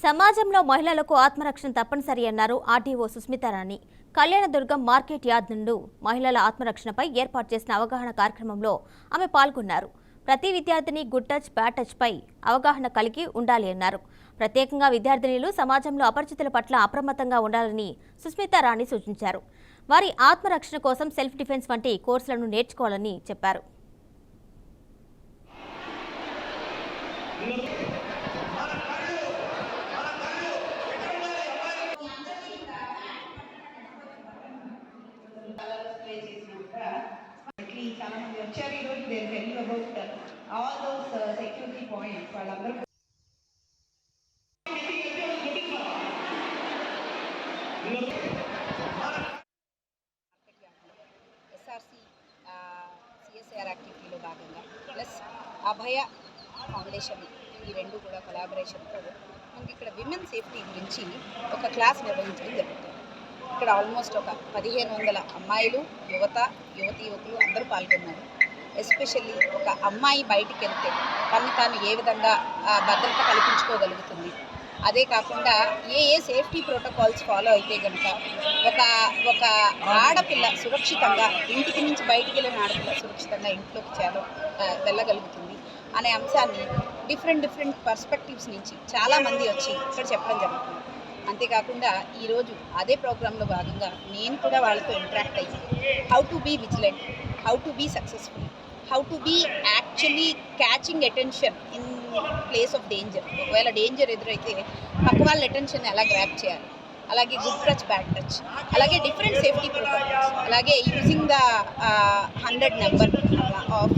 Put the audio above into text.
సమాజంలో మహిళలకు ఆత్మరక్షణ తప్పనిసరి అన్నారు ఆర్డీఓ సుస్మితారాణి. కళ్యాణదుర్గం మార్కెట్ యార్డ్ నుండి మహిళల ఆత్మరక్షణపై ఏర్పాటు చేసిన అవగాహన కార్యక్రమంలో ఆమె పాల్గొన్నారు. ప్రతి విద్యార్థిని గుడ్ టచ్ బ్యాడ్ టచ్ పై అవగాహన కలిగి ఉండాలి అన్నారు. ప్రత్యేకంగా విద్యార్థినులు సమాజంలో అపరిచితుల పట్ల అప్రమత్తంగా ఉండాలని సుస్మితారాణి సూచించారు. వారి ఆత్మరక్షణ కోసం సెల్ఫ్ డిఫెన్స్ వంటి కోర్సులను నేర్చుకోవాలని చెప్పారు. చాలా మంది వచ్చారు ఈ రోజు. There tell you about all those security points. వాళ్ళందరూ ఎస్ఆర్సి సిఎస్ఆర్ యాక్టివిటీలో భాగంగా ప్లస్ అభయ ఫౌండేషన్ ఈ రెండు కూడా కొలాబరేషన్తో మనకి ఇక్కడ విమెన్ సేఫ్టీ గురించి ఒక క్లాస్ నిర్వహించడం జరుగుతుంది. ఇక్కడ ఆల్మోస్ట్ ఒక 1500 అమ్మాయిలు, యువతులు అందరూ పాల్గొన్నారు. ఎస్పెషల్లీ ఒక అమ్మాయి బయటికి వెళ్తే తాను ఏ విధంగా భద్రత కల్పించుకోగలుగుతుంది, అదే కాకుండా ఏ సేఫ్టీ ప్రోటోకాల్స్ ఫాలో అయితే కనుక ఒక ఆడపిల్ల సురక్షితంగా ఇంటికి నుంచి బయటికి వెళ్ళిన ఆడపిల్ల సురక్షితంగా ఇంట్లోకి వెళ్ళగలుగుతుంది అనే అంశాన్ని డిఫరెంట్ పర్స్పెక్టివ్స్ నుంచి చాలామంది వచ్చి ఇక్కడ చెప్పడం జరుగుతుంది. అంతేకాకుండా ఈరోజు అదే ప్రోగ్రాంలో భాగంగా నేను కూడా వాళ్ళతో ఇంటరాక్ట్ అయ్యి how to be vigilant, how to be successful, how to be actually catching attention in place of danger. ఒకవేళ డేంజర్ ఎదురైతే పక్క వాళ్ళ అటెన్షన్ ఎలా గ్రాప్ చేయాలి, అలాగే గుడ్ టచ్ బ్యాడ్ టచ్, అలాగే డిఫరెంట్ సేఫ్టీ ప్రోటోకాల్స్, అలాగే యూజింగ్ ద 100 నెంబర్ ఆఫ్